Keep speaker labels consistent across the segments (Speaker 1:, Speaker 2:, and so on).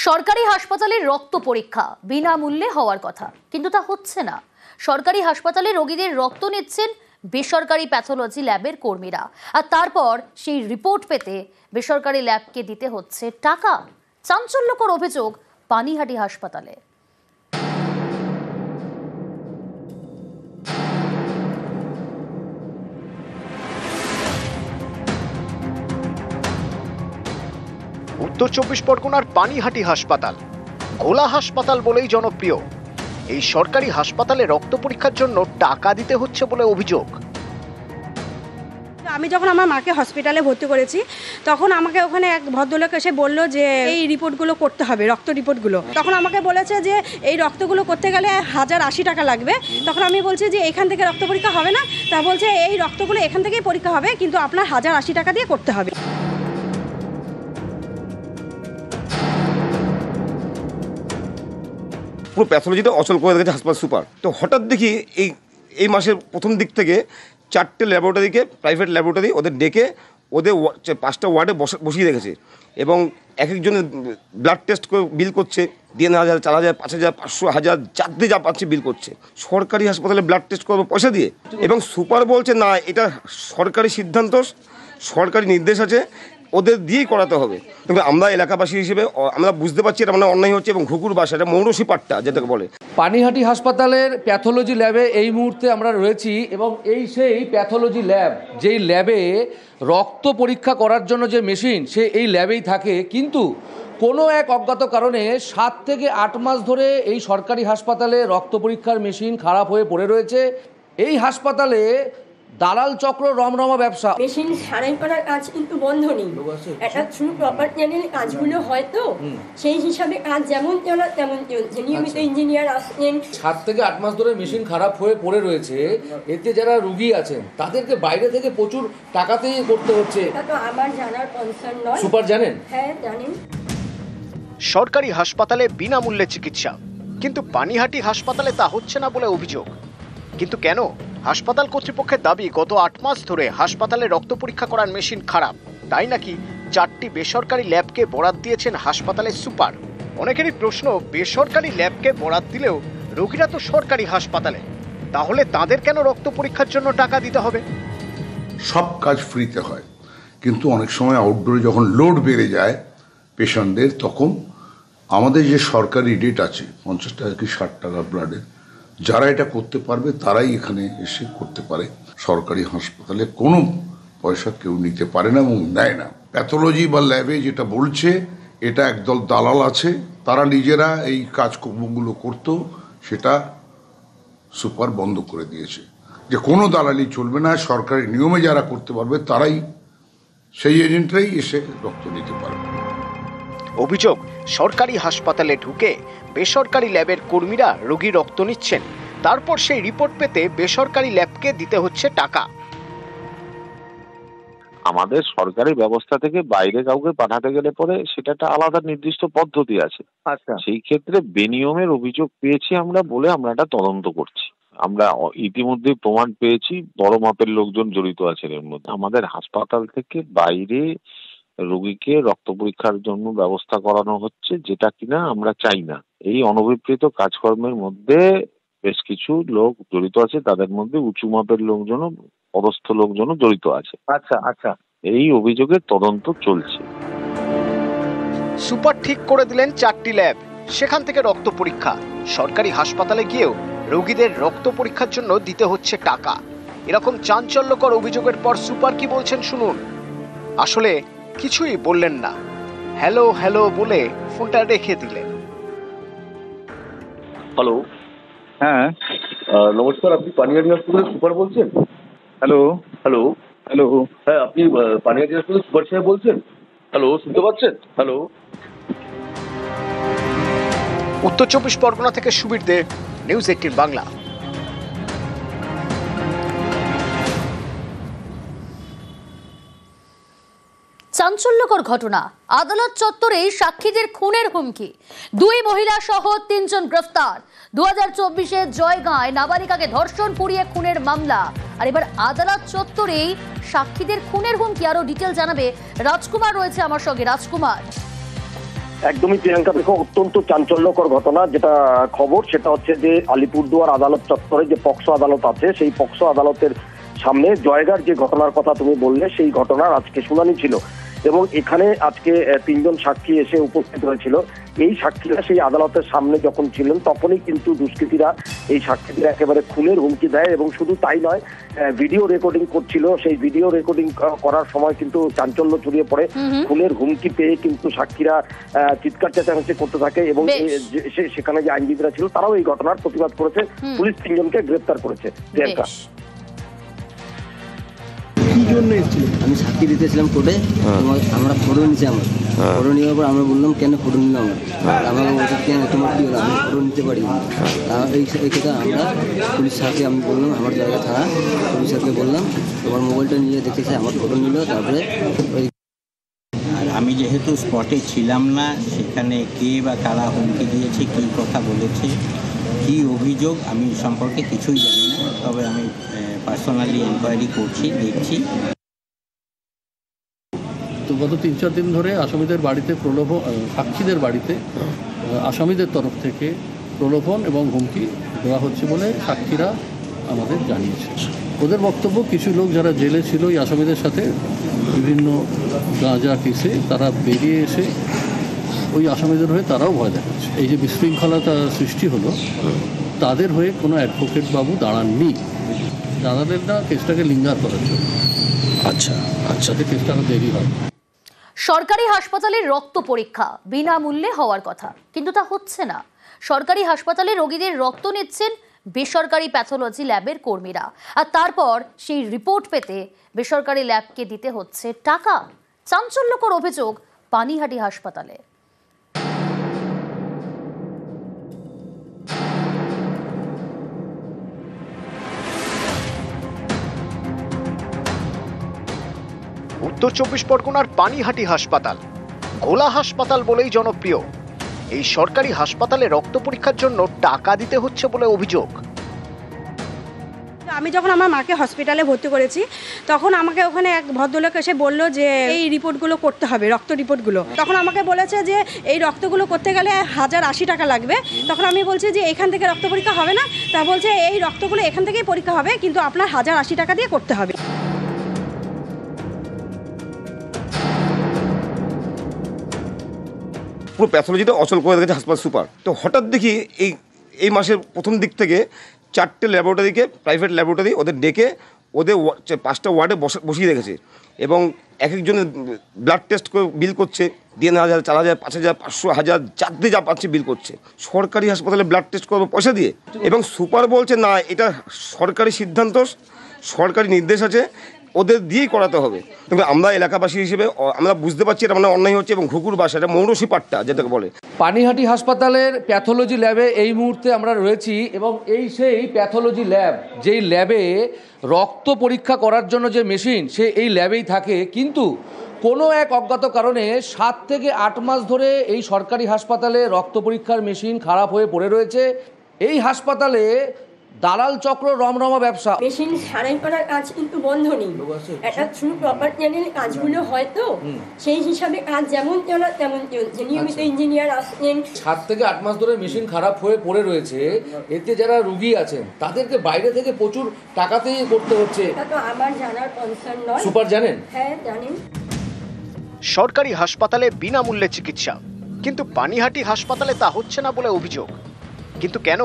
Speaker 1: সরকারি হাসপাতালে রক্ত পরীক্ষা বিনামূল্যে হওয়ার কথা, কিন্তু তা হচ্ছে না। সরকারি হাসপাতালে রোগীদের রক্ত নিচ্ছেন বেসরকারি প্যাথোলজি ল্যাবের কর্মীরা, আর তারপর সেই রিপোর্ট পেতে বেসরকারি ল্যাবকে দিতে হচ্ছে টাকা। চাঞ্চল্যকর অভিযোগ পানিহাটি হাসপাতালে।
Speaker 2: উত্তর চব্বিশ পরগনার পানিহাটি হাসপাতাল ঘোলা হাসপাতাল বলেই জনপ্রিয়। এই সরকারি হাসপাতালে রক্ত পরীক্ষার জন্য টাকা দিতে হচ্ছে বলে অভিযোগ।
Speaker 3: আমি যখন আমার মাকে হসপিটালে ভর্তি করেছি তখন আমাকে ওখানে এক ভদ্রলোক এসে বলল যে এই রিপোর্টগুলো করতে হবে, রক্ত রিপোর্টগুলো। তখন আমাকে বলেছে যে এই রক্তগুলো করতে গেলে 1080 টাকা লাগবে। তখন আমি বলছি যে এখান থেকে রক্ত পরীক্ষা হবে না। তা বলছে এই রক্তগুলো এখান থেকেই পরীক্ষা হবে, কিন্তু আপনার 1080 টাকা দিয়ে করতে হবে।
Speaker 4: পুরো প্যাথোলজিটা অচল করে রেখেছে হাসপাতাল সুপার। তো হঠাৎ দেখি এই মাসের প্রথম দিক থেকে 4টে ল্যাবরেটরিকে, প্রাইভেট ল্যাবরেটরি ওদের ডেকে ওদের 5টা ওয়ার্ডে বসিয়ে রেখেছে এবং এক একজনের ব্লাড টেস্ট করে বিল করছে 3,000, 4,000, 5,000, 500, 1000 যাতে যা পাচ্ছে বিল করছে। সরকারি হাসপাতালে ব্লাড টেস্ট করবো পয়সা দিয়ে, এবং সুপার বলছে না, এটা সরকারি সিদ্ধান্ত, সরকারি নির্দেশ আছে, ওদের দিয়েই করাতে হবে। তবে আমরা এলাকাবাসী হিসেবে আমরা বুঝতে পারছি এটা মানে অন্যায় হচ্ছে, এবং ঘুঘুর বাসা, এটা মৌরসি পাট্টা যেটাকে বলে।
Speaker 5: পানিহাটি হাসপাতালের প্যাথোলজি ল্যাবে এই মুহূর্তে আমরা রয়েছি, এবং এই সেই প্যাথোলজি ল্যাব, যেই ল্যাবে রক্ত পরীক্ষা করার জন্য যে মেশিন সে এই ল্যাবেই থাকে। কিন্তু কোনো এক অজ্ঞাত কারণে 7 থেকে 8 মাস ধরে এই সরকারি হাসপাতালে রক্ত পরীক্ষার মেশিন খারাপ হয়ে পড়ে রয়েছে। এই হাসপাতালে দালাল চক্র রমরমা ব্যবসা।
Speaker 6: মেশিন সারাই করার কাজ কিন্তু বন্ধ নেই, এটা থ্রু প্রপার চ্যানেল কাজগুলো হয়তো সেই হিসাবে কাজ যেমন চলা তেমন চলছে। নিয়মিত ইঞ্জিনিয়ার আসছেন।
Speaker 5: 7 থেকে 8 মাস ধরে মেশিন খারাপ হয়ে পড়ে রয়েছে। এতে যারা রুগী আছেন তাদেরকে বাইরে থেকে প্রচুর টাকাতেই করতে হচ্ছে।
Speaker 6: এটা তো আমার জানার কনসার্ন নয়।
Speaker 5: সুপার জানেন?
Speaker 6: হ্যাঁ জানেন।
Speaker 2: সরকারি হাসপাতালে বিনামূল্যে চিকিৎসা, কিন্তু পানিহাটি হাসপাতালে তা হচ্ছে না বলে অভিযোগ। কিন্তু কেন? হাসপাতাল কর্তৃপক্ষের দাবি গত 8 মাস ধরে হাসপাতালে রক্ত পরীক্ষা করার মেশিন খারাপ, তাই নাকি 4টি বেসরকারি ল্যাবকে বরাদ দিয়েছেন হাসপাতালের সুপার। অনেকেরই প্রশ্ন, বেসরকারি ল্যাবকে বরাদ দিলেও রোগীরা তো সরকারি হাসপাতালে, তাহলে তাদের কেন রক্ত পরীক্ষার জন্য টাকা দিতে হবে?
Speaker 7: সব কাজ ফ্রিতে হয়, কিন্তু অনেক সময় আউটডোরে যখন লোড বেড়ে যায় পেশেন্টদের, তখন আমাদের যে সরকারি রেট আছে 50 টাকা কি 60 টাকা ব্লাডের, যারা এটা করতে পারবে তারাই এখানে এসে করতে পারে। সরকারি হাসপাতালে কোনো পয়সা কেউ নিতে পারে না এবং নেয় না। প্যাথোলজি বা ল্যাবে যেটা বলছে, এটা একদল দালাল আছে, তারা নিজেরা এই কাজকর্মগুলো করতো, সেটা সুপার বন্ধ করে দিয়েছে যে কোনো দালালি চলবে না। সরকারি নিয়মে যারা করতে পারবে তারাই, সেই এজেন্টরাই এসে রক্ত নিতে পারবে।
Speaker 2: অভিযোগ, সরকারি হাসপাতালে ঢুকে বেসরকারি ল্যাবের কর্মীরা রোগী রক্ত নিচ্ছেন, তারপর সেই রিপোর্ট পেতে বেসরকারি ল্যাবকে দিতে হচ্ছে টাকা।
Speaker 8: আমাদের সরকারি ব্যবস্থা থেকে বাইরে কাউকে পাঠাতে গেলে পরে সেটা একটা আলাদা নির্দিষ্ট পদ্ধতি আছে। আচ্ছা, সেই ক্ষেত্রে বেনিয়মের অভিযোগ পেয়েছি আমরা বলে আমরা এটা তদন্ত করছি। আমরা ইতিমধ্যে প্রমাণ পেয়েছি বড় মাপের লোকজন জড়িত আছেন এর মধ্যে। আমাদের হাসপাতাল থেকে বাইরে রোগীকে রক্ত পরীক্ষার জন্য ব্যবস্থা করানো হচ্ছে, যেটা কিনা আমরা চাই না। এই অনভিপ্রেত কাজকর্মের মধ্যে বেশ কিছু লোক জড়িত আছে, তাদের মধ্যে উঁচু মাপের লোকজনও, পদস্থ লোকজনও জড়িত আছে। আচ্ছা আচ্ছা, এই অভিযোগের তদন্ত চলছে।
Speaker 2: সুপার ঠিক করে দিলেন 4টি ল্যাব, সেখান থেকে রক্ত পরীক্ষা। সরকারি হাসপাতালে গিয়েও রোগীদের রক্ত পরীক্ষার জন্য দিতে হচ্ছে টাকা। এরকম চাঞ্চল্যকর অভিযোগের পর সুপার কি বলছেন শুনুন। আসলে কিছুই বললেন না, হ্যালো হ্যালো বলে ফোনটা রেখে দিলেন।
Speaker 9: হ্যালো, হ্যাঁ নমস্কার, আপনি পানিহাটি হসপিটালের সুপার বলছেন? হ্যালো হ্যালো হ্যালো, হ্যাঁ আপনি পানিহাটি হসপিটালের সুপার সাহেব বলছেন? হ্যালো, শুনতে পাচ্ছেন? হ্যালো।
Speaker 2: উত্তর চব্বিশ পরগনা থেকে সুবীর দে, নিউজ 18 বাংলা।
Speaker 1: চাঞ্চল্যকর ঘটনা, আদালত চত্বরে সাক্ষীদের খুনের হুমকি, 2 মহিলা সহ 3 জন গ্রেফতার। 2024-এ জয়গাঁয় নাবালিকাকে ধর্ষণ পুড়িয়ে খুনের মামলা, আর এবার আদালত চত্বরেই সাক্ষীদের খুনের হুমকি। আরো ডিটেল জানাবে রাজকুমার, রয়েছে আমার সঙ্গে। রাজকুমার,
Speaker 10: একদমই প্রিয়াঙ্কা, দেখো অত্যন্ত চাঞ্চল্যকর ঘটনা যেটা খবর সেটা হচ্ছে যে আলিপুরদুয়ার আদালত চত্বরে যে পক্সো আদালত আছে সেই পক্সো আদালতের সামনে জয়গার যে ঘটনার কথা তুমি বললে সেই ঘটনার আজকে শুনানি ছিল এবং এখানে আজকে 3 জন সাক্ষী এসে উপস্থিত হয়েছিল। এই সাক্ষীরা সেই আদালতের সামনে যখন ছিলেন তখনই কিন্তু দুষ্কৃতীরা এই সাক্ষীদের একেবারে খুনের হুমকি দেয় এবং শুধু তাই নয়, ভিডিও রেকর্ডিং করছিল। সেই ভিডিও রেকর্ডিং করার সময় কিন্তু চাঞ্চল্য ছড়িয়ে পড়ে। খুনের হুমকি পেয়ে কিন্তু সাক্ষীরা চিৎকার চেঁচামেচি করতে থাকে এবং সেখানে যে আইনজীবীরা ছিল তারাও এই ঘটনার প্রতিবাদ করেছে। পুলিশ 3 জনকে গ্রেফতার করেছে। প্রিয়াঙ্কা,
Speaker 11: আমি সাক্ষী দিতেছিলাম কোর্টে, আমরা ফটো নিয়েছি। আমার ফটো নেওয়ার পর আমরা বললাম কেন ফটো নিলাম আমাকে বলছে কেন তোমার কি হলো, আমি ফটো নিতে পারি এই কথা আমরা পুলিশ স্যারকে আমি বললাম, আমার জায়গা থানা পুলিশ স্যারকে বললাম, তোমার মোবাইলটা নিয়ে দেখেছে, আমার ফটো নিল। তারপরে
Speaker 12: আর আমি যেহেতু স্পটে ছিলাম না, সেখানে কে বা কারা হুমকি দিয়েছে, কী কথা বলেছে, কী অভিযোগ আমি সম্পর্কে কিছুই জানি না। তবে আমি পার্সোনালি এনকোয়ারি করছি, দেখছি।
Speaker 13: তো গত 3-4 দিন ধরে আসামিদের বাড়িতে সাক্ষীদের বাড়িতে আসামিদের তরফ থেকে প্রলোভন এবং হুমকি দেওয়া হচ্ছে বলে সাক্ষীরা আমাদের জানিয়েছে। ওদের বক্তব্য, কিছু লোক যারা জেলে ছিল এই আসামিদের সাথে বিভিন্ন গাঁজা কেসে তারা বেরিয়ে এসে ওই আসামিদের হয়ে তারাও ভয় দেখাচ্ছে। এই যে বিশৃঙ্খলতা সৃষ্টি হলো, তাদের হয়ে কোনো অ্যাডভোকেট বাবু দাঁড়াননি, দাঁড়ালেন না কেসটাকে লিঙ্গার করার জন্য। আচ্ছা, কেসটা আরো দেরি হয়।
Speaker 1: সরকারি হাসপাতালে রক্ত পরীক্ষা বিনামূল্যে হওয়ার কথা, কিন্তু তা হচ্ছে না। সরকারি হাসপাতালে রোগীদের রক্ত নিচ্ছেন বেসরকারি প্যাথোলজি ল্যাবের কর্মীরা, আর তারপর সেই রিপোর্ট পেতে বেসরকারি ল্যাবকে দিতে হচ্ছে টাকা। চাঞ্চল্যকর অভিযোগ পানিহাটি হাসপাতালে।
Speaker 2: উত্তর 24 পরগনার পানিহাটি হাসপাতাল ঘোলা হাসপাতাল বলেই জনপ্রিয়। এই সরকারি হাসপাতালে রক্ত পরীক্ষার জন্য টাকা দিতে হচ্ছে বলে অভিযোগ।
Speaker 3: আমি যখন আমার মাকে হসপিটালে ভর্তি করেছি তখন আমাকে ওখানে এক ভদ্রলোক এসে বলল যে এই রিপোর্টগুলো করতে হবে, রক্ত রিপোর্টগুলো। তখন আমাকে বলেছে যে এই রক্তগুলো করতে গেলে 1080 টাকা লাগবে। তখন আমি বলছি যে এখান থেকে রক্ত পরীক্ষা হবে না। তা বলছে এই রক্তগুলো এখান থেকেই পরীক্ষা হবে, কিন্তু আপনার 1080 টাকা দিয়ে করতে হবে।
Speaker 4: পুরো প্যাথোলজিটা অচল করে রেখেছে হাসপাতাল সুপার। তো হঠাৎ দেখি এই মাসের প্রথম দিক থেকে 4টে ল্যাবরেটরিকে, প্রাইভেট ল্যাবরেটরি ওদের ডেকে ওদের 5টা ওয়ার্ডে বসিয়ে রেখেছে এবং এক একজনের ব্লাড টেস্ট করে বিল করছে 3,000, 4,000, 5,000, 500, 1000 যাতে যা পাচ্ছে বিল করছে। সরকারি হাসপাতালে ব্লাড টেস্ট করবো পয়সা দিয়ে, এবং সুপার বলছে না, এটা সরকারি সিদ্ধান্ত, সরকারি নির্দেশ আছে, ওদের দিয়েই করাতে হবে। তবে আমরা এলাকাবাসী হিসেবে আমরা বুঝতে পারছি এটা মানে অন্যায় হচ্ছে, এবং ঘুঘুর বাসা, এটা মৌরসি পাট্টা যেটাকে বলে।
Speaker 5: পানিহাটি হাসপাতালের প্যাথোলজি ল্যাবে এই মুহূর্তে আমরা রয়েছি এবং সেই প্যাথোলজি ল্যাব, যেই ল্যাবে রক্ত পরীক্ষা করার জন্য যে মেশিন সে এই ল্যাবেই থাকে, কিন্তু কোনো এক অজ্ঞাত কারণে 7 থেকে 8 মাস ধরে এই সরকারি হাসপাতালে রক্ত পরীক্ষার মেশিন খারাপ হয়ে পড়ে রয়েছে। এই হাসপাতালে দালাল চক্র রমরমা ব্যবসা।
Speaker 6: মেশিন সারাই করার কাজ কিন্তু বন্ধ নেই, একটা থ্রু প্রপার চ্যানেল কাজগুলো হয় তো সেই হিসাবে কাজ যেমন চলা তেমন চলছে। নিয়মিত ইঞ্জিনিয়ার আসছেন।
Speaker 5: 7 থেকে 8 মাস ধরে মেশিন খারাপ হয়ে পড়ে রয়েছে, এতে যারা রুগী আছেন তাদেরকে বাইরে থেকে প্রচুর টাকাতেই করতে হচ্ছে।
Speaker 6: এটা তো আমার জানার কনসার্ন নয়।
Speaker 5: সুপার জানেন?
Speaker 6: হ্যাঁ জানেন।
Speaker 2: সরকারি হাসপাতালে বিনামূল্যে চিকিৎসা, কিন্তু পানিহাটি হাসপাতালে তা হচ্ছে না বলে অভিযোগ। কিন্তু কেন?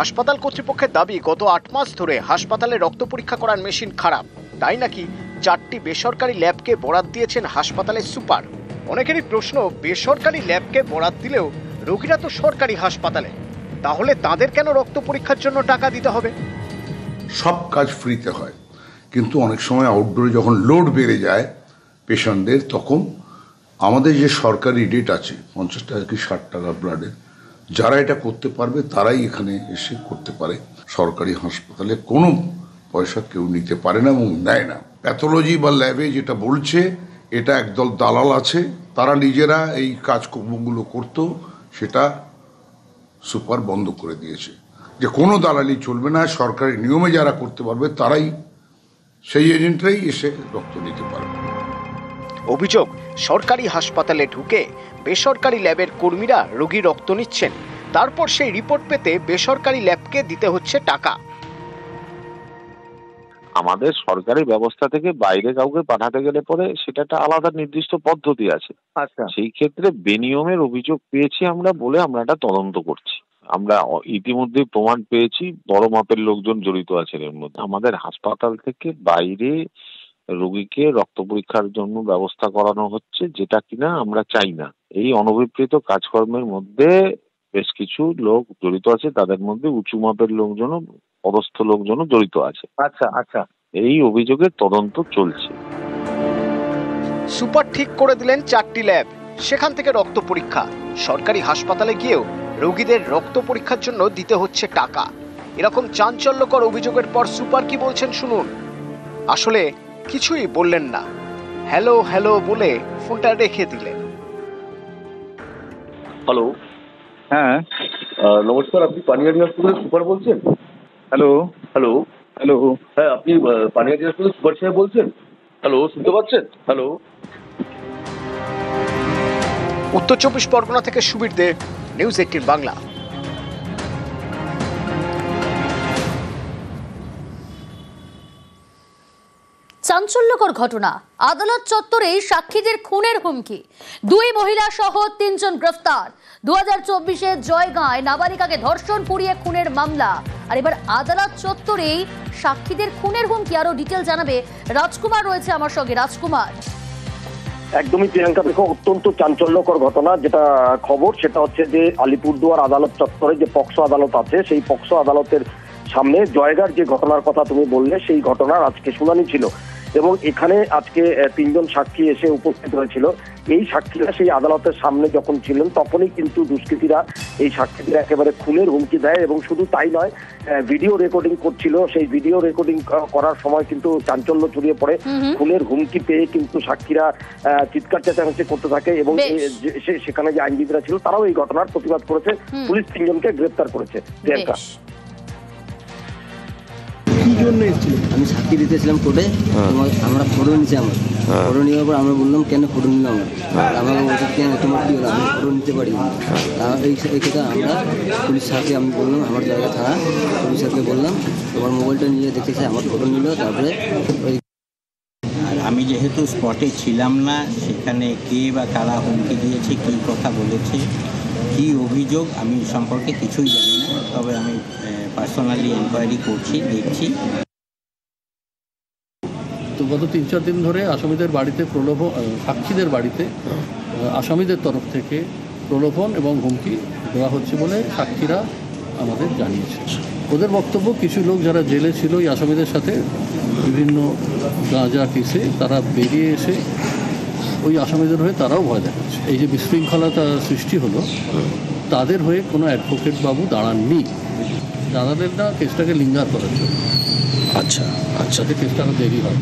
Speaker 2: হাসপাতাল কর্তৃপক্ষের দাবি গত 8 মাস ধরে হাসপাতালে রক্ত পরীক্ষা করার মেশিন খারাপ, তাই নাকি 4টি বেসরকারি ল্যাবকে বরাদ দিয়েছেন হাসপাতালের সুপার। অনেকেরই প্রশ্ন, বেসরকারি ল্যাবকে বরাদ দিলেও রোগীরা তো সরকারি হাসপাতালে, তাহলে তাদের কেন রক্ত পরীক্ষার জন্য টাকা দিতে হবে?
Speaker 7: সব কাজ ফ্রিতে হয়, কিন্তু অনেক সময় আউটডোরে যখন লোড বেড়ে যায় পেশেন্টদের, তখন আমাদের যে সরকারি রেট আছে 50 টাকা কি 60 টাকা ব্লাডের, যারা এটা করতে পারবে তারাই এখানে এসে করতে পারে। সরকারি হাসপাতালে কোনো পয়সা কেউ নিতে পারে না এবং নেয় না। প্যাথোলজি বা ল্যাবে যেটা বলছে, এটা একদল দালাল আছে, তারা নিজেরা এই কাজকর্মগুলো করতো, সেটা সুপার বন্ধ করে দিয়েছে যে কোনো দালালি চলবে না, সরকারি নিয়মে যারা করতে পারবে তারাই, সেই এজেন্টরাই এসে রক্ত নিতে পারবে।
Speaker 2: অভিযোগ, সরকারি হাসপাতালে ঢুকে বেসরকারি ল্যাবের কর্মীরা রোগীর রক্ত নিচ্ছেন, তারপর সেই রিপোর্ট পেতে বেসরকারি ল্যাবকে দিতে হচ্ছে টাকা।
Speaker 8: আমাদের সরকারি ব্যবস্থা থেকে বাইরে কাউকে পাঠাতে গেলে পরে সেটা একটা আলাদা নির্দিষ্ট পদ্ধতি আছে। সেই ক্ষেত্রে বেনিয়মের অভিযোগ পেয়েছি আমরা বলে আমরা এটা তদন্ত করছি। আমরা ইতিমধ্যে প্রমাণ পেয়েছি বড় মাপের লোকজন জড়িত আছেন এর মধ্যে। আমাদের হাসপাতাল থেকে বাইরে রোগীকে রক্ত পরীক্ষার জন্য ব্যবস্থা করানো হচ্ছে, যেটা কিনা আমরা চাই না। এই অনভিপ্রেত কাজকর্মের মধ্যে বেশ কিছু লোক জড়িত আছে, তাদের মধ্যে উঁচু মাপের লোকজনও, পদস্থ লোকজনও জড়িত আছে। এই অভিযোগের তদন্ত চলছে।
Speaker 2: সুপার ঠিক করে দিলেন 4টি ল্যাব, সেখান থেকে রক্ত পরীক্ষা। সরকারি হাসপাতালে গিয়েও রোগীদের রক্ত পরীক্ষার জন্য দিতে হচ্ছে টাকা। এরকম চাঞ্চল্যকর অভিযোগের পর সুপার কি বলছেন শুনুন। আসলে কিছুই বললেন না, হ্যালো হ্যালো বলে ফোনটা রেখে দিলেন।
Speaker 9: হ্যালো, হ্যাঁ নমস্কার, আপনি পানিহাটি হাসপাতালের সুপার বলছেন? হ্যালো হ্যালো হ্যালো হ্যাঁ, আপনি পানিহাটি হাসপাতালের সুপার সাহেব বলছেন? হ্যালো, শুনতে পাচ্ছেন? হ্যালো।
Speaker 2: উত্তর 24 পরগনা থেকে সুবীর দে, নিউজ 18 বাংলা।
Speaker 1: চাঞ্চল্যকর ঘটনা, আদালত চত্বরে সাক্ষীদের খুনের হুমকি, 2 মহিলা সহ 3 জন গ্রেফতার। 2024-এ জয়গাঁয় নাবালিকাকে ধর্ষণ পুড়িয়ে খুনের মামলা, আর এবার আদালত চত্বরেই সাক্ষীদের খুনের হুমকি। আরো ডিটেল জানাবে রাজকুমার, রয়েছে আমার সঙ্গে। রাজকুমার।
Speaker 10: একদমই প্রিয়াঙ্কা, দেখো অত্যন্ত চাঞ্চল্যকর ঘটনা যেটা খবর সেটা হচ্ছে যে আলিপুরদুয়ার আদালত চত্বরে যে পক্সো আদালত আছে, সেই পক্সো আদালতের সামনে জয়গার যে ঘটনার কথা তুমি বললে, সেই ঘটনার আজকে শুনানি ছিল এবং এখানে আজকে 3 জন সাক্ষী এসে উপস্থিত হয়েছিল। এই সাক্ষীরা সেই আদালতের সামনে যখন ছিলেন তখনই কিন্তু দুষ্কৃতীরা এই সাক্ষীদের একেবারে খুনের হুমকি দেয় এবং শুধু তাই নয়, ভিডিও রেকর্ডিং করছিল। সেই ভিডিও রেকর্ডিং করার সময় কিন্তু চাঞ্চল্য ছড়িয়ে পড়ে। খুনের হুমকি পেয়ে কিন্তু সাক্ষীরা চিৎকার চেঁচামেচি করতে থাকে এবং সেখানে যে আইনজীবীরা ছিল তারাও এই ঘটনার প্রতিবাদ করেছে। পুলিশ 3 জনকে গ্রেফতার করেছে। প্রিয়াঙ্কা,
Speaker 11: আমি সাক্ষী দিতেছিলাম কোর্টে, আমরা ফটো নিয়েছি। আমার ফটো নেওয়ার পর আমরা বললাম কেন ফটো নিলাম, আমাকে বলছে কেন তোমার কি হলো, আমি ফটো নিতে পারি। এই কথা আমরা পুলিশ স্যারকে আমি বললাম, আমার জায়গা থানা পুলিশ স্যারকে বললাম, তোমার মোবাইলটা নিয়ে দেখেছে, আমার ফটো নিল। তারপরে
Speaker 12: আর আমি যেহেতু স্পটে ছিলাম না, সেখানে কে বা কারা হুমকি দিয়েছে, কী কথা বলেছে, কী অভিযোগ, আমি সম্পর্কে কিছুই জানি না। তবে আমি পার্সোনালি এনকোয়ারি করছি, দেখছি।
Speaker 13: তো গত 3-4 দিন ধরে আসামিদের বাড়িতে সাক্ষীদের বাড়িতে আসামিদের তরফ থেকে প্রলোভন এবং হুমকি দেওয়া হচ্ছে বলে সাক্ষীরা আমাদের জানিয়েছে। ওদের বক্তব্য, কিছু লোক যারা জেলে ছিল এই আসামিদের সাথে বিভিন্ন গাঁজা কেসে, তারা বেরিয়ে এসে ওই আসামিদের হয়ে তারাও ভয় দেখাচ্ছে। এই যে বিশৃঙ্খলতা সৃষ্টি হলো, তাদের হয়ে কোনো অ্যাডভোকেট বাবু দাঁড়াননি, দাঁড়ালেন না কেসটাকে লিঙ্গার করার জন্য। আচ্ছা, কেসটা দেরি হয়।